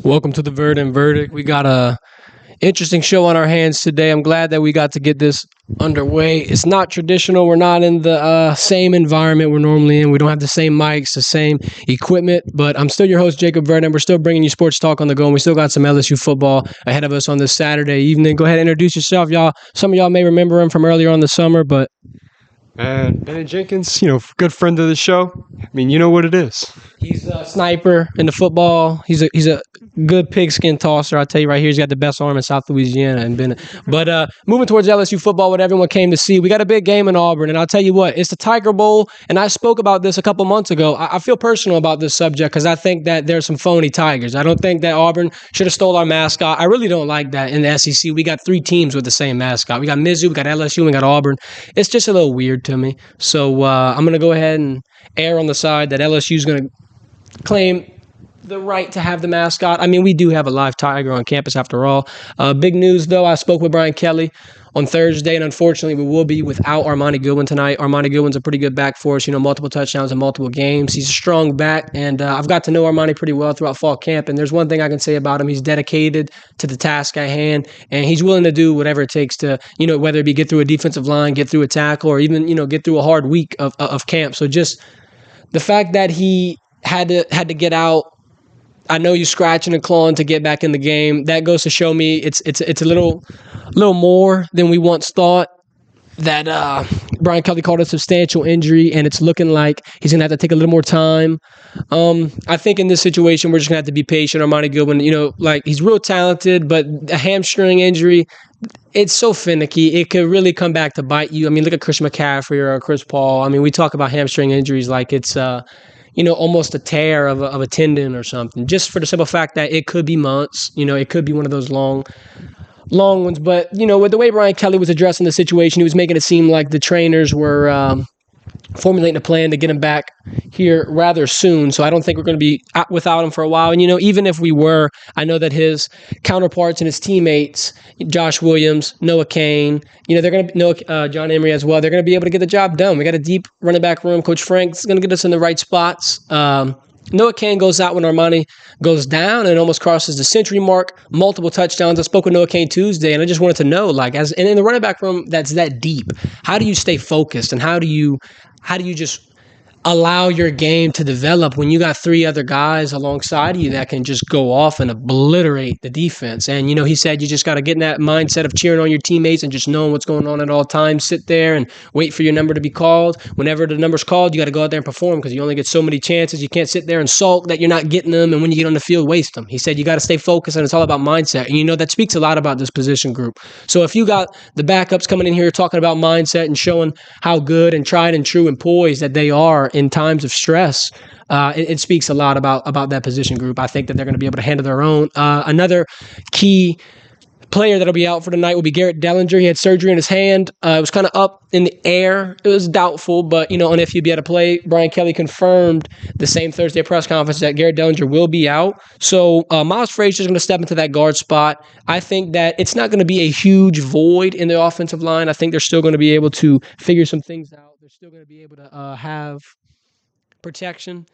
Welcome to the Verdant Verdict. We got a interesting show on our hands today. I'm glad that we got to get this underway. It's not traditional. We're not in the same environment we're normally in. We don't have the same mics, the same equipment. But I'm still your host, Jacob Verdant. We're still bringing you sports talk on the go, and we still got some LSU football ahead of us on this Saturday evening. Go ahead and introduce yourself, y'all. Some of y'all may remember him from earlier on the summer, but And Bennett Jenkins, good friend of the show. I mean, you know what it is. he's a sniper in the football. He's a good pigskin tosser. I'll tell you right here, he's got the best arm in South Louisiana and been. But moving towards LSU football, what everyone came to see, we got a big game in Auburn, and I'll tell you what, it's the Tiger Bowl. And I spoke about this a couple months ago. I feel personal about this subject because I think that there's some phony Tigers. I don't think that Auburn should have stole our mascot. I really don't like that in the SEC. We got three teams with the same mascot. We got Mizzou, we got LSU, we got Auburn. It's just a little weird to me. So I'm gonna go ahead and err on the side that LSU is gonna claim the right to have the mascot. I mean, we do have a live tiger on campus after all. Big news, though. I spoke with Brian Kelly on Thursday, and unfortunately, we will be without Armani Goodwin tonight. Armani Goodwin's a pretty good back for us, multiple touchdowns in multiple games. He's a strong back, and I've got to know Armani pretty well throughout fall camp, and there's one thing I can say about him. He's dedicated to the task at hand, and he's willing to do whatever it takes to, whether it be get through a defensive line, get through a tackle, or even, get through a hard week of camp. So just the fact that he had to get out. I know you scratching and clawing to get back in the game. That goes to show me it's a little more than we once thought. That Brian Kelly called a substantial injury, and it's looking like he's gonna have to take a little more time. I think in this situation we're just gonna have to be patient. Armani Goodwin, he's real talented, but a hamstring injury, it's so finicky. It could really come back to bite you. I mean, look at Chris McCaffrey or Chris Paul. I mean, we talk about hamstring injuries like it's almost a tear of a tendon or something, just for the simple fact that it could be months. It could be one of those long ones. But, with the way Brian Kelly was addressing the situation, he was making it seem like the trainers were formulating a plan to get him back here rather soon. So I don't think we're going to be without him for a while. And, even if we were, I know that his counterparts and his teammates, Josh Williams, Noah Kane, they're going to John Emery as well. They're going to be able to get the job done. We got a deep running back room. Coach Frank's going to get us in the right spots. Noah Kane goes out when Armani goes down and almost crosses the century mark, multiple touchdowns. I spoke with Noah Kane Tuesday, and I just wanted to know, and in the running back room that's that deep, how do you stay focused, and how do you just allow your game to develop when you got three other guys alongside you that can just go off and obliterate the defense? And, he said you just got to get in that mindset of cheering on your teammates and just knowing what's going on at all times. Sit there and wait for your number to be called. Whenever the number's called, you got to go out there and perform because you only get so many chances. You can't sit there and sulk that you're not getting them, and when you get on the field, waste them. He said you got to stay focused, and it's all about mindset. And, that speaks a lot about this position group. So if you got the backups coming in here talking about mindset and showing how good and tried and true and poised that they are in times of stress, it speaks a lot about that position group. I think that they're going to be able to handle their own. Another key player that'll be out for tonight will be Garrett Dellinger. He had surgery in his hand. It was kind of up in the air. It was doubtful, but, on if he'd be able to play. Brian Kelly confirmed the same Thursday press conference that Garrett Dellinger will be out. So Miles Frazier's going to step into that guard spot. I think that it's not going to be a huge void in the offensive line. I think they're still going to be able to figure some things out. They're still going to be able to have protection.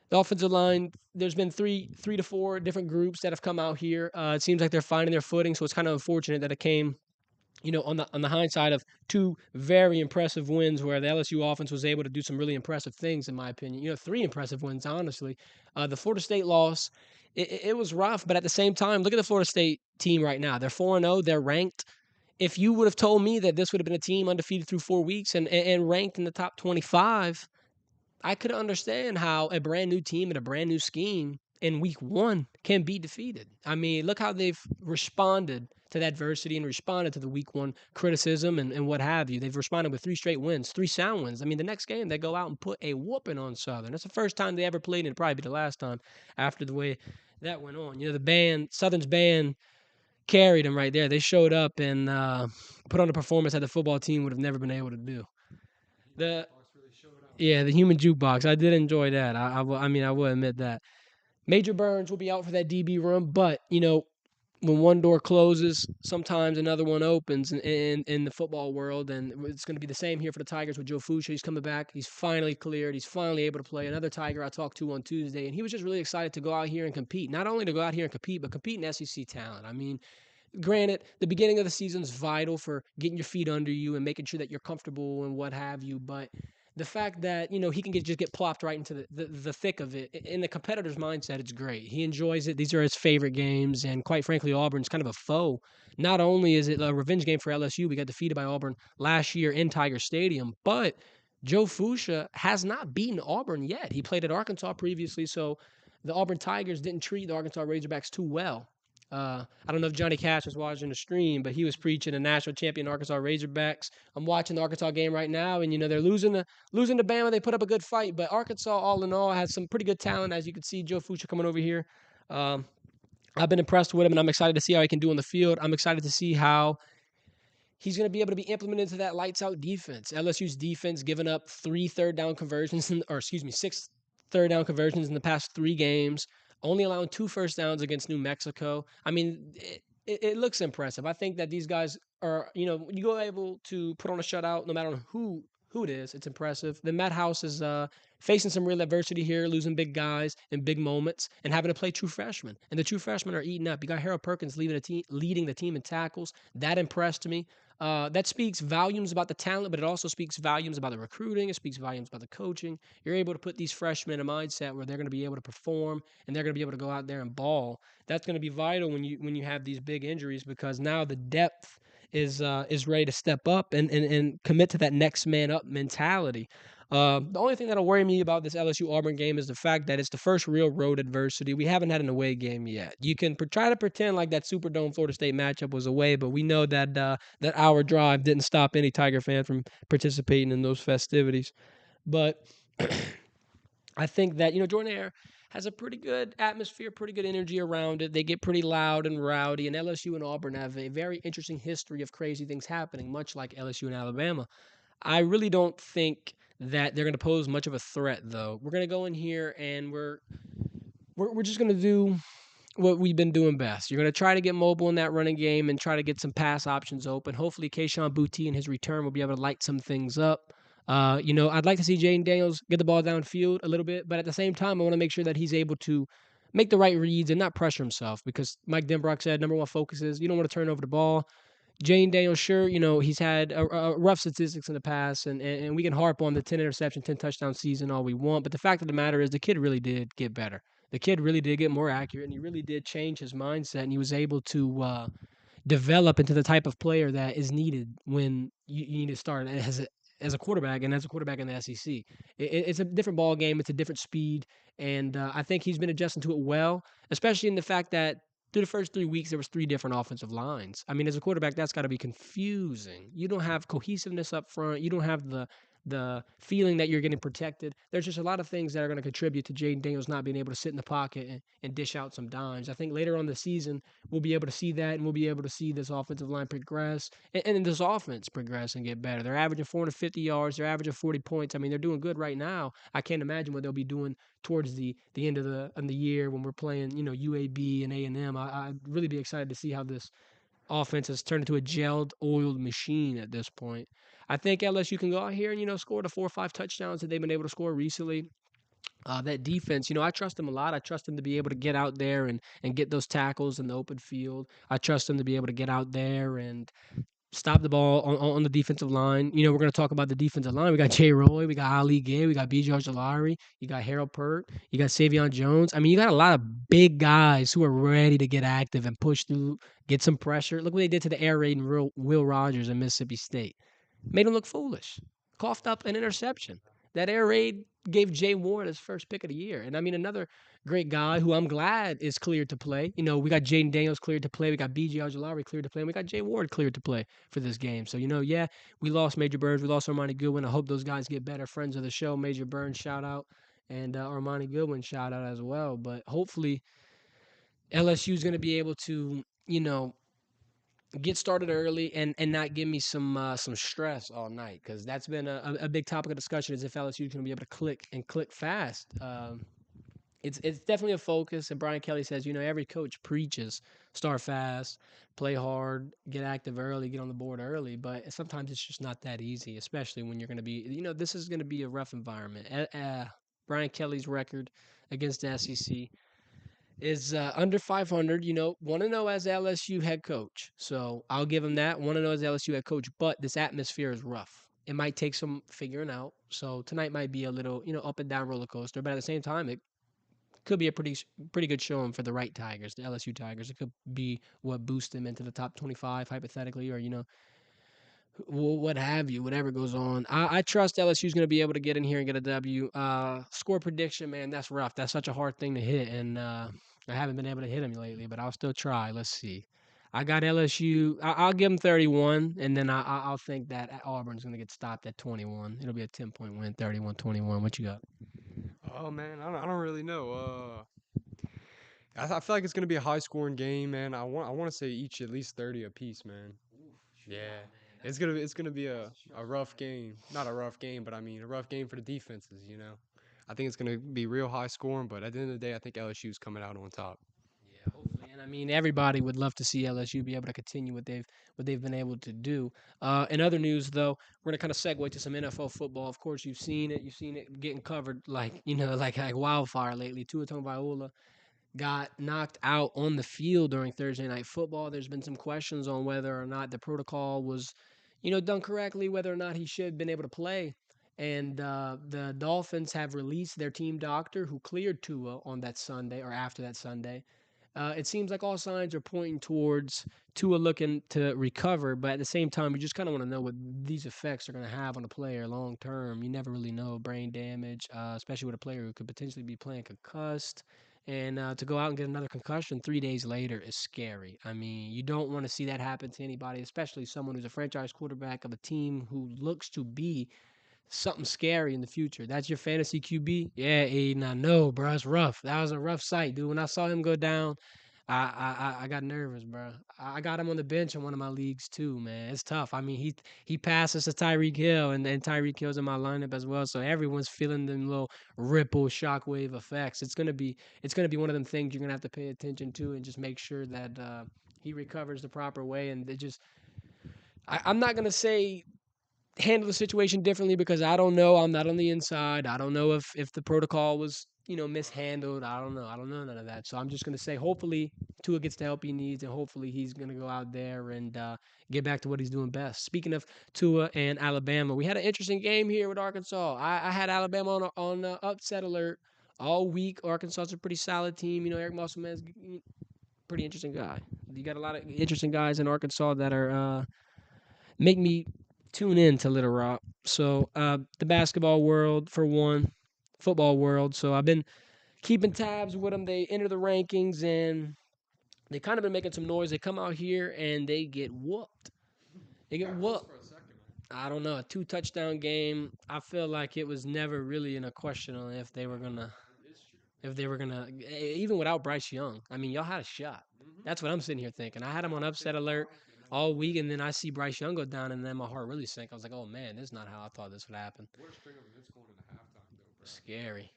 The offensive line, there's been three to four different groups that have come out here. It seems like they're finding their footing, so it's kind of unfortunate that it came, on the hindsight of two very impressive wins where the LSU offense was able to do some really impressive things, in my opinion. Three impressive wins, honestly. The Florida State loss, it was rough, but at the same time, look at the Florida State team right now. They're 4-0. They're ranked. If you would have told me that this would have been a team undefeated through 4 weeks and ranked in the top 25, I could understand how a brand new team and a brand new scheme in week one can be defeated. I mean, look how they've responded to that adversity and responded to the week one criticism and what have you. They've responded with 3 straight wins, 3 sound wins. I mean, the next game they go out and put a whooping on Southern. That's the first time they ever played, and it'll probably be the last time after the way that went on. Southern's band carried them right there. They showed up and put on a performance that the football team would have never been able to do. The human jukebox. I did enjoy that. I will admit that. Major Burns will be out for that DB room, but, when one door closes, sometimes another one opens in the football world, and it's going to be the same here for the Tigers with Joe Fuchsia. He's coming back. He's finally cleared. He's finally able to play. Another Tiger I talked to on Tuesday, and he was just really excited to go out here and compete. Not only to go out here and compete, but compete in SEC talent. I mean, granted, the beginning of the season is vital for getting your feet under you and making sure that you're comfortable and what have you, but the fact that he can just get plopped right into the thick of it in the competitor's mindset, it's great. He enjoys it. These are his favorite games, and quite frankly, Auburn's kind of a foe. Not only is it a revenge game for LSU, we got defeated by Auburn last year in Tiger Stadium, but Joe Fuchsia has not beaten Auburn yet. He played at Arkansas previously, so the Auburn Tigers didn't treat the Arkansas Razorbacks too well. I don't know if Johnny Cash was watching the stream, but he was preaching a national champion Arkansas Razorbacks. I'm watching the Arkansas game right now, and they're losing to Bama. They put up a good fight, but Arkansas, all in all, has some pretty good talent. As you can see, Joe Fuchsia coming over here. Um, I've been impressed with him, and I'm excited to see how he can do on the field. I'm excited to see how he's going to be able to be implemented into that lights out defense. LSU's defense giving up 6 third down conversions in the past 3 games, only allowing 2 first downs against New Mexico. I mean, it looks impressive. I think that these guys are, when you go able to put on a shutout, no matter who it is, it's impressive. Then Matt House is facing some real adversity here, losing big guys in big moments, and having to play true freshmen. And the true freshmen are eating up. You got Harold Perkins leading the team in tackles. That impressed me. That speaks volumes about the talent, but it also speaks volumes about the recruiting. It speaks volumes about the coaching. You're able to put these freshmen in a mindset where they're going to be able to perform and they're going to be able to go out there and ball. That's going to be vital when you have these big injuries, because now the depth is ready to step up and commit to that next man up mentality. The only thing that'll worry me about this LSU Auburn game is the fact that it's the first real road adversity. We haven't had an away game yet. You can try to pretend like that Superdome Florida State matchup was away, but we know that that hour drive didn't stop any Tiger fan from participating in those festivities. But I think that Jordan Hare has a pretty good atmosphere, pretty good energy around it. They get pretty loud and rowdy, and LSU and Auburn have a very interesting history of crazy things happening, much like LSU and Alabama. I really don't think that they're going to pose much of a threat, though. We're going to go in here and we're just going to do what we've been doing best. You're going to try to get mobile in that running game and try to get some pass options open. Hopefully, Kayshon Boutte in his return will be able to light some things up. I'd like to see Jaden Daniels get the ball downfield a little bit, but at the same time, I want to make sure that he's able to make the right reads and not pressure himself, because Mike Denbrock said number one focus is you don't want to turn over the ball. Jane Daniels, sure, he's had a rough statistics in the past, and we can harp on the 10 interception, 10 touchdown season all we want, but the fact of the matter is the kid really did get better. The kid really did get more accurate, and he really did change his mindset, and he was able to develop into the type of player that is needed when you need to start as a quarterback, and as a quarterback in the SEC. It's a different ball game. It's a different speed, and I think he's been adjusting to it well, especially in the fact that through the first 3 weeks, there was 3 different offensive lines. I mean, as a quarterback, that's got to be confusing. You don't have cohesiveness up front. You don't have the feeling that you're getting protected. There's just a lot of things that are going to contribute to Jaden Daniels not being able to sit in the pocket and dish out some dimes. I think later on the season, we'll be able to see that, and we'll be able to see this offensive line progress and this offense progress and get better. They're averaging 450 yards. They're averaging 40 points. I mean, they're doing good right now. I can't imagine what they'll be doing towards the end of the year when we're playing, UAB and A&M. I'd really be excited to see how this offense has turned into a gelled, oiled machine at this point. I think LSU can go out here and, score the 4 or 5 touchdowns that they've been able to score recently. That defense, I trust them a lot. I trust them to be able to get out there and get those tackles in the open field. I trust them to be able to get out there and stop the ball on the defensive line. We're going to talk about the defensive line. We got Jay Roy, we got Ali Gay, we got B.J. Ojolari, you got Harold Perk, you got Savion Jones. I mean, you got a lot of big guys who are ready to get active and push through, get some pressure. Look what they did to the air raid and Will Rogers in Mississippi State. Made him look foolish. Coughed up an interception. That air raid gave Jay Ward his first pick of the year. And I mean, another great guy who I'm glad is cleared to play. We got Jaden Daniels cleared to play. We got B.J. Ojolari cleared to play. And we got Jay Ward cleared to play for this game. So, yeah, we lost Major Burns. We lost Armani Goodwin. I hope those guys get better. Friends of the show, Major Burns, shout out. And Armani Goodwin, shout out as well. But hopefully LSU is going to be able to, get started early and not give me some stress all night, because that's been a big topic of discussion, is if LSU is going to be able to click fast. it's definitely a focus. And Brian Kelly says, every coach preaches start fast, play hard, get active early, get on the board early. But sometimes it's just not that easy, especially when you're going to be, this is going to be a rough environment. Brian Kelly's record against the SEC is under 500, 1-0 as LSU head coach. So I'll give him that. 1-0 as LSU head coach, but this atmosphere is rough. It might take some figuring out. So tonight might be a little, up and down roller coaster, but at the same time, it could be a pretty good showing for the right Tigers, the LSU Tigers. It could be what boosts them into the top 25 hypothetically, or what have you, whatever goes on. I trust LSU's going to be able to get in here and get a W. Score prediction, man, that's rough. That's such a hard thing to hit, and I haven't been able to hit them lately, but I'll still try. Let's see. I got LSU. I'll give them 31, and then I'll think that Auburn's going to get stopped at 21. It'll be a 10-point win, 31-21. What you got? Oh man, I don't really know. I feel like it's gonna be a high scoring game, man. I want to say each at least 30 apiece, man. Yeah, it's gonna be a rough game. Not a rough game, but I mean a rough game for the defenses. I think it's gonna be real high scoring, but at the end of the day, I think LSU's coming out on top. Yeah, hopefully, and I mean everybody would love to see LSU be able to continue what they've been able to do. In other news, though, we're gonna kind of segue to some NFL football. Of course, you've seen it getting covered like like wildfire lately. Tua Tagovailoa got knocked out on the field during Thursday Night Football. There's been some questions on whether or not the protocol was, done correctly, whether or not he should have been able to play. And the Dolphins have released their team doctor who cleared Tua on that Sunday or after that Sunday. It seems like all signs are pointing towards Tua looking to recover, but at the same time, you just kind of want to know what these effects are going to have on a player long term. You never really know brain damage, especially with a player who could potentially be playing concussed. And to go out and get another concussion 3 days later is scary. I mean, you don't want to see that happen to anybody, especially someone who's a franchise quarterback of a team who looks to be something scary in the future. That's your fantasy QB? Yeah, Aiden, I know, bro. It's rough. That was a rough sight, dude. When I saw him go down, I got nervous, bro. I got him on the bench in one of my leagues too, man. It's tough. I mean, he passes to Tyreek Hill, and Tyreek Hill's in my lineup as well. So everyone's feeling them little ripple shockwave effects. It's gonna be one of them things you're gonna have to pay attention to and just make sure that he recovers the proper way. And I'm not gonna say handle the situation differently because I don't know. I'm not on the inside. I don't know if the protocol was mishandled. I don't know. I don't know none of that. So I'm just gonna say hopefully Tua gets the help he needs, and hopefully he's gonna go out there and get back to what he's doing best. Speaking of Tua and Alabama, we had an interesting game here with Arkansas. I had Alabama on upset alert all week. Arkansas is a pretty solid team. Eric Musselman's pretty interesting guy. You got a lot of interesting guys in Arkansas that are make me tune in to Little Rock. So the basketball world for one, football world. So I've been keeping tabs with them. They enter the rankings and they kind of been making some noise. They come out here and they get whooped. They get whooped. I don't know, a 2-touchdown game. I feel like it was never really in a question on if they were gonna even without Bryce Young. I mean, y'all had a shot. That's what I'm sitting here thinking. I had him on upset alert all week, and then I see Bryce Young go down, and then my heart really sank. I was like, oh man, this is not how I thought this would happen. What a string of events going into halftime, though, bro. Scary.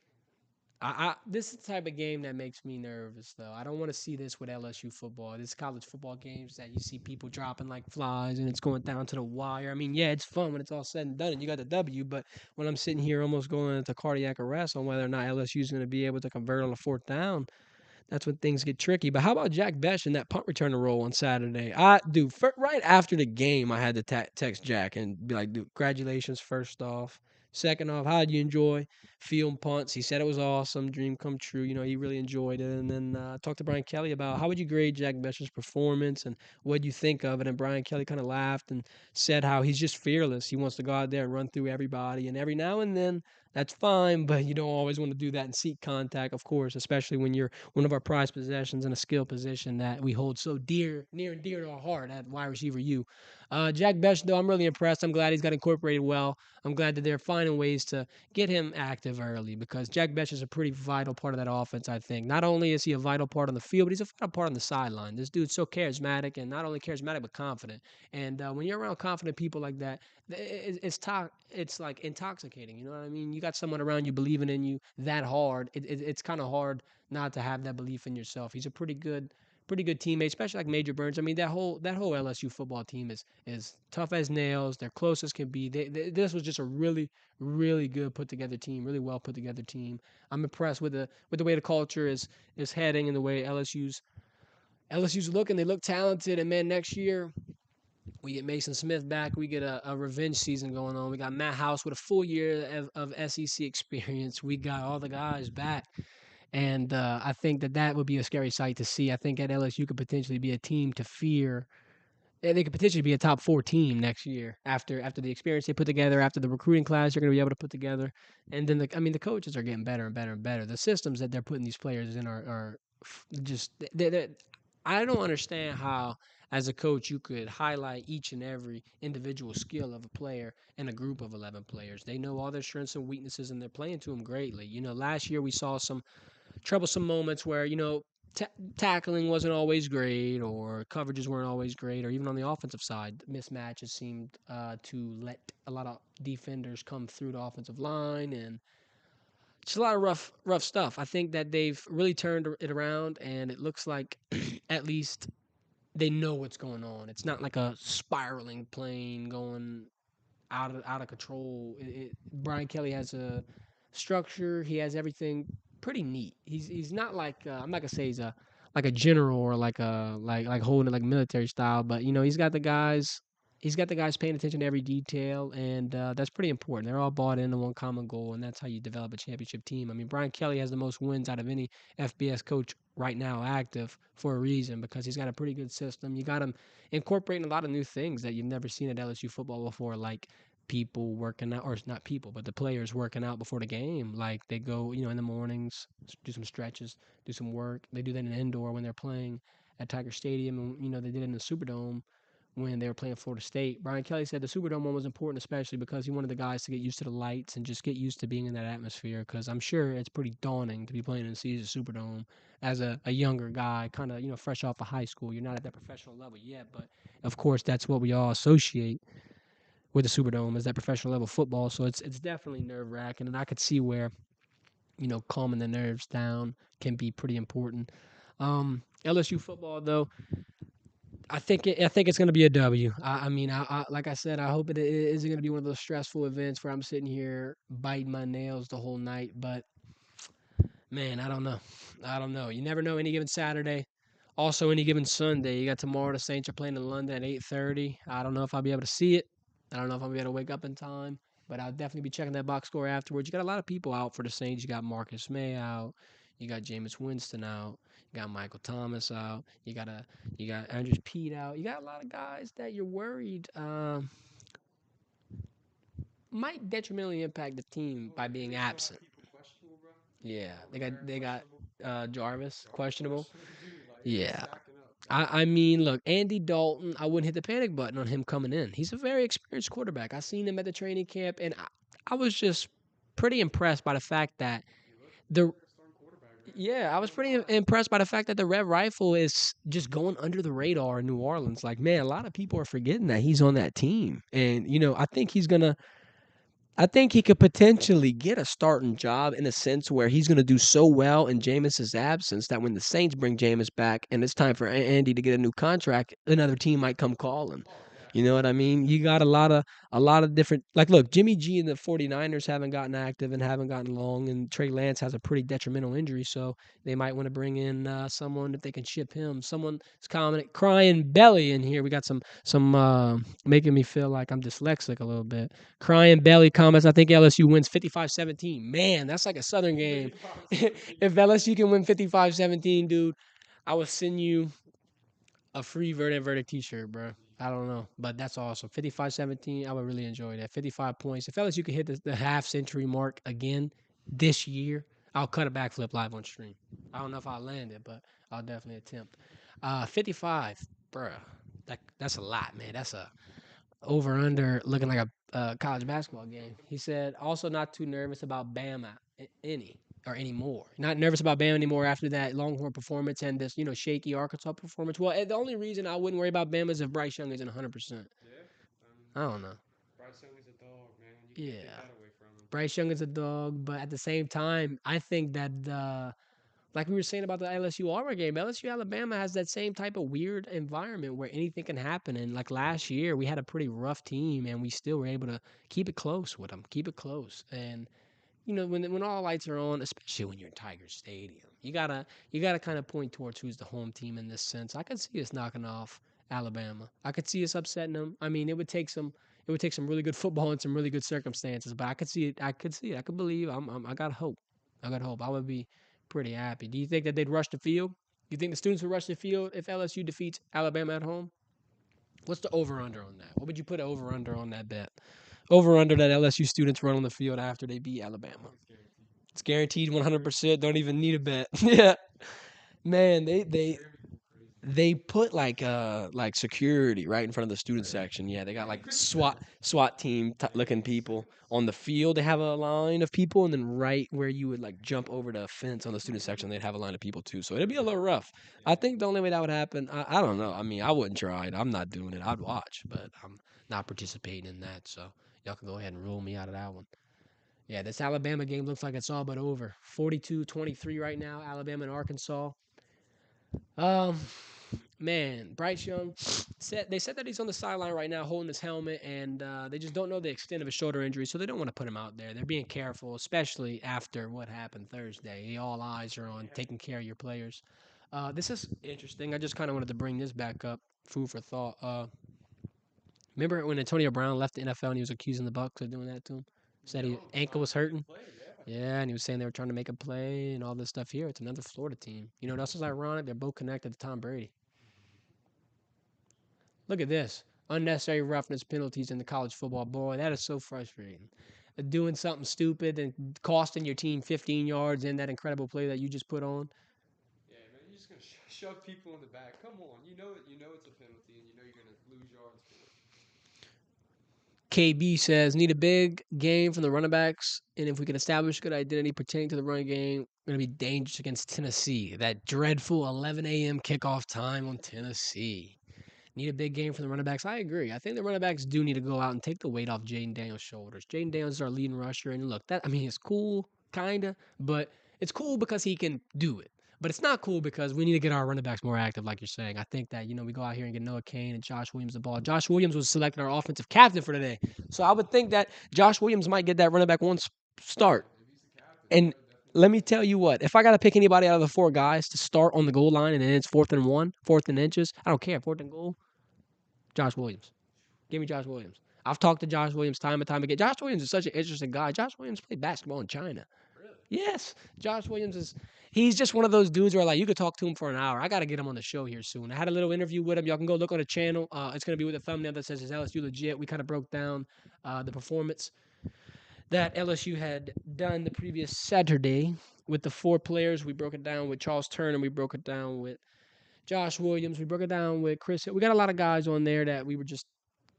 I this is the type of game that makes me nervous though. I don't want to see this with LSU football. This college football games that you see people dropping like flies and it's going down to the wire. I mean, yeah, it's fun when it's all said and done and you got the W, but when I'm sitting here almost going into cardiac arrest on whether or not LSU is going to be able to convert on a fourth down, that's when things get tricky. But how about Jack Besh in that punt returner role on Saturday? Right after the game, I had to text Jack and be like, dude, congratulations, first off. Second off, how'd you enjoy fielding punts? He said it was awesome, dream come true. He really enjoyed it. And then talked to Brian Kelly about how would you grade Jack Besh's performance and what you think of it. And Brian Kelly kind of laughed and said how he's just fearless. He wants to go out there and run through everybody. And every now and then, that's fine, but you don't always want to do that and seek contact, of course, especially when you're one of our prized possessions in a skill position that we hold so near and dear to our heart at wide receiver U. Jack Besh, though, I'm really impressed. I'm glad he's got incorporated well. I'm glad that they're finding ways to get him active early because Jack Besh is a pretty vital part of that offense, I think. Not only is he a vital part on the field, but he's a vital part on the sideline. This dude's so charismatic and not only charismatic, but confident. And when you're around confident people like that, it's like intoxicating. You know what I mean? you got someone around you believing in you that hard, it's kind of hard not to have that belief in yourself. He's a pretty good teammate, especially like Major Burns. I mean, that whole LSU football team is tough as nails. They're close as can be. This was just a really good put together team, really well put together team. I'm impressed with the way the culture is heading and the way LSU's looking. They look talented, and man, next year we get Mason Smith back. We get a revenge season going on. We got Matt House with a full year of SEC experience. We got all the guys back. And I think that would be a scary sight to see. I think at LSU could potentially be a team to fear. They could potentially be a top 4 team next year after the experience they put together, after the recruiting class they're going to be able to put together, and then the coaches are getting better and better and better. The systems that they're putting these players in are just I don't understand how as a coach you could highlight each and every individual skill of a player in a group of 11 players. They know all their strengths and weaknesses, and they're playing to them greatly. Last year we saw some troublesome moments where ta tackling wasn't always great, or coverages weren't always great, or even on the offensive side, mismatches seemed to let a lot of defenders come through the offensive line, and just a lot of rough stuff. I think that they've really turned it around, and it looks like at least they know what's going on. It's not like a spiraling plane going out of control. Brian Kelly has a structure. He has everything pretty neat. He's not like I'm not gonna say he's a like a general or like holding it like military style, but he's got the guys. He's got the guys paying attention to every detail, and that's pretty important. They're all bought into one common goal, and that's how you develop a championship team. I mean, Brian Kelly has the most wins out of any FBS coach right now active for a reason, because he's got a pretty good system. You got him incorporating a lot of new things that you've never seen at LSU football before, like people working out, or not people, but the players working out before the game. Like they go, in the mornings, do some stretches, do some work. They do that in indoor when they're playing at Tiger Stadium, and they did it in the Superdome when they were playing Florida State. Brian Kelly said the Superdome one was important, especially because he wanted the guys to get used to the lights and just get used to being in that atmosphere. Because I'm sure it's pretty daunting to be playing in the Caesars Superdome as a younger guy, kind of fresh off of high school. You're not at that professional level yet, but of course that's what we all associate with the Superdome is that professional level football. So it's definitely nerve wracking, and I could see where calming the nerves down can be pretty important. LSU football though, I think it's going to be a W. I mean, like I said, I hope it isn't going to be one of those stressful events where I'm sitting here biting my nails the whole night. But man, I don't know. I don't know. You never know. Any given Saturday, also any given Sunday. You got tomorrow. The Saints are playing in London at 8:30. I don't know if I'll be able to see it. I don't know if I'll be able to wake up in time. But I'll definitely be checking that box score afterwards. You got a lot of people out for the Saints. You got Marcus May out. You got Jameis Winston out. You got Michael Thomas out. You got Andrews Pete out. You got a lot of guys that you're worried might detrimentally impact the team by being absent. Yeah, they got Jarvis questionable. Yeah, I mean, look, Andy Dalton, I wouldn't hit the panic button on him coming in. He's a very experienced quarterback. I seen him at the training camp, and I was just pretty impressed by the fact that the yeah, I was pretty impressed by the fact that the Red Rifle is just going under the radar in New Orleans. Like, man, a lot of people are forgetting that he's on that team, and I think he could potentially get a starting job in a sense where he's going to do so well in Jameis's absence that when the Saints bring Jameis back and it's time for Andy to get a new contract, another team might come calling. You know what I mean? You got a lot of different, like, look, Jimmy G and the 49ers haven't gotten active and haven't gotten long, and Trey Lance has a pretty detrimental injury, so they might want to bring in someone if they can ship him. Someone's crying belly in here. We got some making me feel like I'm dyslexic a little bit. Crying belly comments. I think LSU wins 55-17. Man, that's like a Southern game. If LSU can win 55-17, dude, I will send you a free Verdict t-shirt, bro. I don't know, but that's awesome. 55-17, I would really enjoy that. 55 points. If LSU could hit the half-century mark again this year, I'll cut a backflip live on stream. I don't know if I'll land it, but I'll definitely attempt. 55, bro. That's a lot, man. That's a over under looking like a college basketball game. He said also not too nervous about Bama anymore. Not nervous about Bama anymore after that Longhorn performance and this shaky Arkansas performance. Well, the only reason I wouldn't worry about Bama is if Bryce Young isn't 100%. Yeah, I don't know. Bryce Young is a dog, man. You can't take Yeah. that away from him. Bryce Young is a dog, but at the same time, I think that like we were saying about the LSU Auburn game, LSU Alabama has that same type of weird environment where anything can happen. And like last year, we had a pretty rough team, and we still were able to keep it close with them, keep it close. And when all lights are on, especially when you're in Tiger Stadium, you gotta kind of point towards who's the home team in this sense. I could see us knocking off Alabama. I could see us upsetting them. I mean, it would take some really good football and some really good circumstances, but I could see it. I could see it. I could believe. I got hope. I got hope. I would be pretty happy. Do you think that they'd rush the field? You think the students would rush the field if LSU defeats Alabama at home? What's the over under on that? What would you put over under on that bet? Over under that LSU students run on the field after they beat Alabama. It's guaranteed 100%. Don't even need a bet. Yeah, man, they put like security right in front of the student section. Yeah, they got like SWAT team looking people on the field. They have a line of people, and then right where you would like jump over the fence on the student section, they'd have a line of people too. So it'd be a little rough. I think the only way that would happen, I don't know. I mean, I wouldn't try it. I'm not doing it. I'd watch, but I'm not participating in that. So y'all can go ahead and rule me out of that one. Yeah, this Alabama game looks like it's all but over. 42-23 right now, Alabama and Arkansas. Um, man, Bryce Young said that he's on the sideline right now holding his helmet, and they just don't know the extent of his shoulder injury, so they don't want to put him out there. They're being careful, especially after what happened Thursday. All eyes are on taking care of your players. This is interesting. I just kind of wanted to bring this back up, food for thought. Remember when Antonio Brown left the NFL and he was accusing the Bucks of doing that to him? Said his ankle was hurting. Yeah, and he was saying they were trying to make a play and all this stuff here. It's another Florida team. You know what else is ironic? They're both connected to Tom Brady. Look at this. Unnecessary roughness penalties in the college football. Boy, that is so frustrating. Doing something stupid and costing your team 15 yards in that incredible play that you just put on. Yeah, man, you're just gonna shove people in the back. Come on, you know it. You know it's a penalty, and you know you're gonna lose yards for it. KB says, need a big game from the running backs. And if we can establish good identity pertaining to the running game, we're going to be dangerous against Tennessee. That dreadful 11 a.m. kickoff time on Tennessee. Need a big game from the running backs. I agree. I think the running backs do need to go out and take the weight off Jaden Daniels' shoulders. Jaden Daniels is our leading rusher. And look, it's cool, kind of, but it's cool because he can do it. But it's not cool because we need to get our running backs more active, like you're saying. I think that, we go out here and get Noah Kane and Josh Williams the ball. Josh Williams was selected our offensive captain for today. So I would think that Josh Williams might get that running back one start. And let me tell you what, if I got to pick anybody out of the four guys to start on the goal line and then it's 4th and 1, 4th and inches, I don't care, 4th and goal, Josh Williams. Give me Josh Williams. I've talked to Josh Williams time and time again. Josh Williams is such an interesting guy. Josh Williams played basketball in China. Really? Yes. Josh Williams he's just one of those dudes where like you could talk to him for an hour. I got to get him on the show here soon. I had a little interview with him. Y'all can go look on the channel. It's going to be with a thumbnail that says, is LSU legit? We kind of broke down the performance that LSU had done the previous Saturday with the 4 players. We broke it down with Charles Turner. We broke it down with Josh Williams. We broke it down with Chris. We got a lot of guys on there that we were just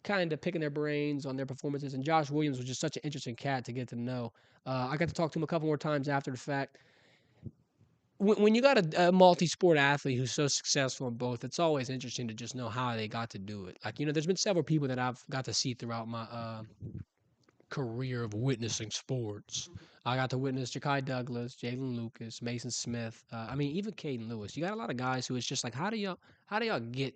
kind of picking their brains on their performances. And Josh Williams was just such an interesting cat to get to know. I got to talk to him a couple more times after the fact. When you got a multi-sport athlete who's so successful in both, it's always interesting to just know how they got to do it. Like, there's been several people that I've got to see throughout my career of witnessing sports. I got to witness Ja'Kai Douglas, Jalen Lucas, Mason Smith. Even Caden Lewis. You got a lot of guys who it's just like, how do y'all get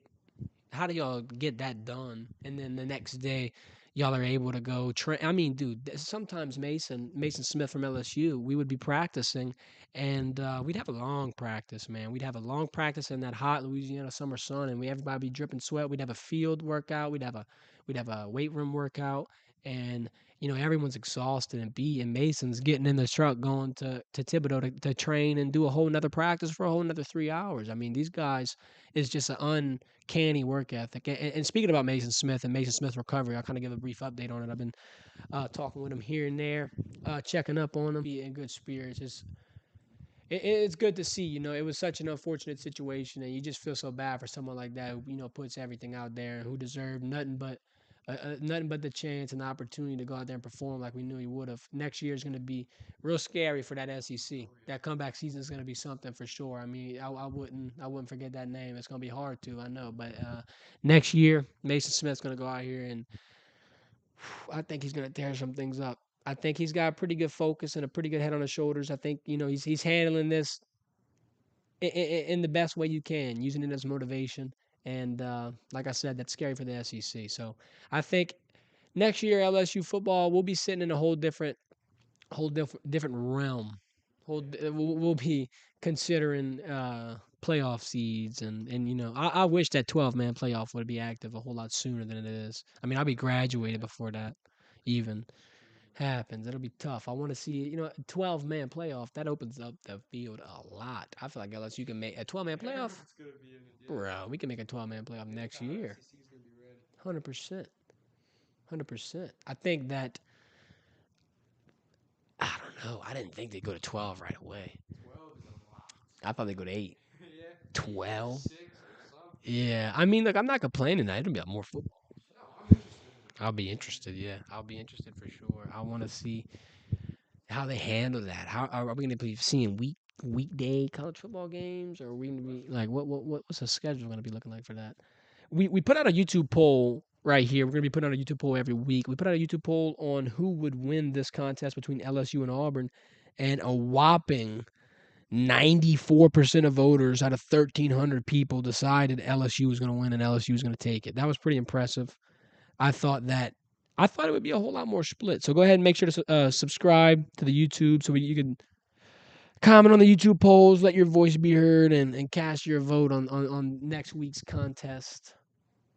that done? And then the next day, y'all are able to go train. Dude, sometimes Mason Smith from LSU, we would be practicing, and we'd have a long practice, man. We'd have a long practice in that hot Louisiana summer sun, and everybody be dripping sweat. We'd have a field workout. We'd have a weight room workout, and everyone's exhausted and beat, and Mason's getting in the truck going to Thibodeau to train and do a whole nother practice for a whole nother 3 hours. These guys is just an uncanny work ethic. And speaking about Mason Smith and Mason Smith recovery, I'll kind of give a brief update on it. I've been talking with him here and there, checking up on him, be in good spirits. It's good to see. It was such an unfortunate situation, and you just feel so bad for someone like that who puts everything out there and who deserved nothing but the chance and the opportunity to go out there and perform like we knew he would have. Next year is going to be real scary for that SEC. That comeback season is going to be something for sure. I wouldn't forget that name. It's going to be hard to, I know, but next year Mason Smith's going to go out here and I think he's going to tear some things up. I think he's got a pretty good focus and a pretty good head on his shoulders. I think he's handling this in the best way you can, using it as motivation. And like I said, that's scary for the SEC. So I think next year LSU football will be sitting in a whole different realm. We'll be considering playoff seeds and I wish that 12-man playoff would be active a whole lot sooner than it is. I mean, I'll be graduated before that even happens. It'll be tough. I want to see, 12-man playoff. That opens up the field a lot. I feel like LSU can make a 12-man playoff. Bro, we can make a 12-man playoff next year. 100%. 100%. I think that I don't know. I didn't think they'd go to 12 right away. 12 is a lot. I thought they'd go to 8. Yeah. 12? 6 or something. Yeah. I mean, look, I'm not complaining. It'll be more football. No, I'm interested in it. I'll be interested, yeah. I'll be interested for sure. I want to see how they handle that. How are we going to be seeing weekday college football games, or are we going to be like what's the schedule going to be looking like for that? We put out a YouTube poll right here. We're going to be putting out a YouTube poll every week. We put out a YouTube poll on who would win this contest between LSU and Auburn, and a whopping 94% of voters out of 1,300 people decided LSU was going to win and LSU was going to take it. That was pretty impressive. I thought it would be a whole lot more split. So go ahead and make sure to subscribe to the YouTube so you can comment on the YouTube polls, let your voice be heard, and cast your vote on next week's contest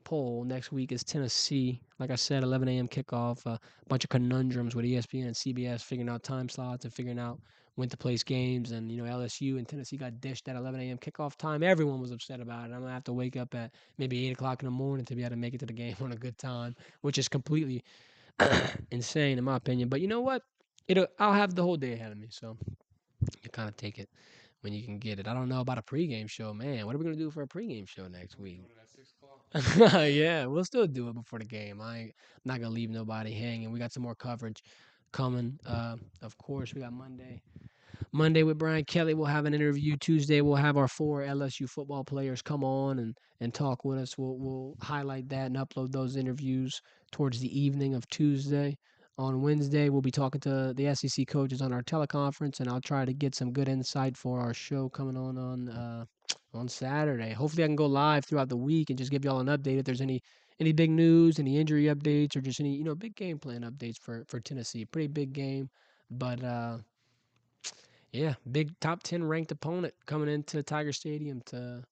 poll. Next week is Tennessee. Like I said, 11 a.m. kickoff. A bunch of conundrums with ESPN and CBS figuring out time slots and figuring out when to place games. And, LSU and Tennessee got dished at 11 a.m. kickoff time. Everyone was upset about it. I'm going to have to wake up at maybe 8 o'clock in the morning to be able to make it to the game on a good time, which is completely insane in my opinion. But you know what? I'll have the whole day ahead of me. So you kind of take it when you can get it. I don't know about a pregame show, man. What are we going to do for a pregame show next week? At 6 o'clock. Yeah, we'll still do it before the game. I'm not gonna leave nobody hanging. We got some more coverage coming. Of course, we got Monday. Monday with Brian Kelly, we'll have an interview. Tuesday, we'll have our 4 LSU football players come on and talk with us. We'll highlight that and upload those interviews towards the evening of Tuesday. On Wednesday, we'll be talking to the SEC coaches on our teleconference, and I'll try to get some good insight for our show coming on Saturday. Hopefully, I can go live throughout the week and just give y'all an update if there's any big news, any injury updates, or just any big game plan updates for Tennessee. Pretty big game, but yeah, big top 10 ranked opponent coming into Tiger Stadium to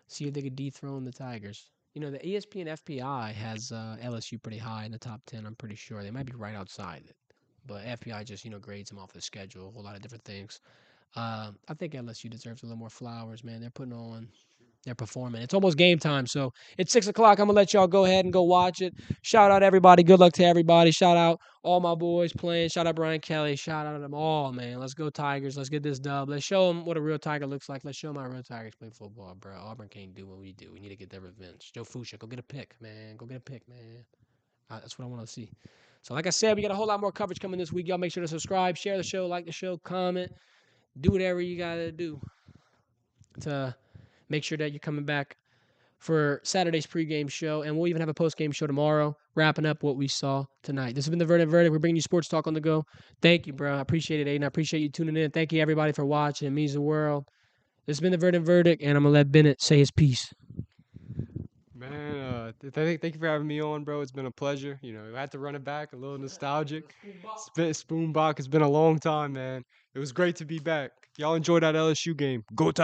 see if they could dethrone the Tigers. The ESPN FPI has LSU pretty high in the top 10. I'm pretty sure they might be right outside it, but FPI just grades them off the schedule, a whole lot of different things. I think LSU deserves a little more flowers, man. They're performing. It's almost game time, so it's 6 o'clock. I'm gonna let y'all go ahead and go watch it. Shout out everybody. Good luck to everybody. Shout out all my boys playing. Shout out Brian Kelly. Shout out them all, man. Let's go Tigers. Let's get this dub. Let's show them what a real Tiger looks like. Let's show my real Tigers play football, bro. Auburn can't do what we do. We need to get their revenge. Joe Fuchsia, go get a pick, man. Go get a pick, man. That's what I want to see. So, like I said, we got a whole lot more coverage coming this week. Y'all make sure to subscribe, share the show, like the show, comment, do whatever you gotta do to make sure that you're coming back for Saturday's pregame show, and we'll even have a postgame show tomorrow, wrapping up what we saw tonight. This has been the Verdant Verdict. We're bringing you sports talk on the go. Thank you, bro. I appreciate it, Aiden. I appreciate you tuning in. Thank you, everybody, for watching. It means the world. This has been the Verdant Verdict, and I'm going to let Bennett say his piece. Man, thank you for having me on, bro. It's been a pleasure. I had to run it back, a little nostalgic. Spoonbach, it's been a long time, man. It was great to be back. Y'all enjoy that LSU game. Go Tigers!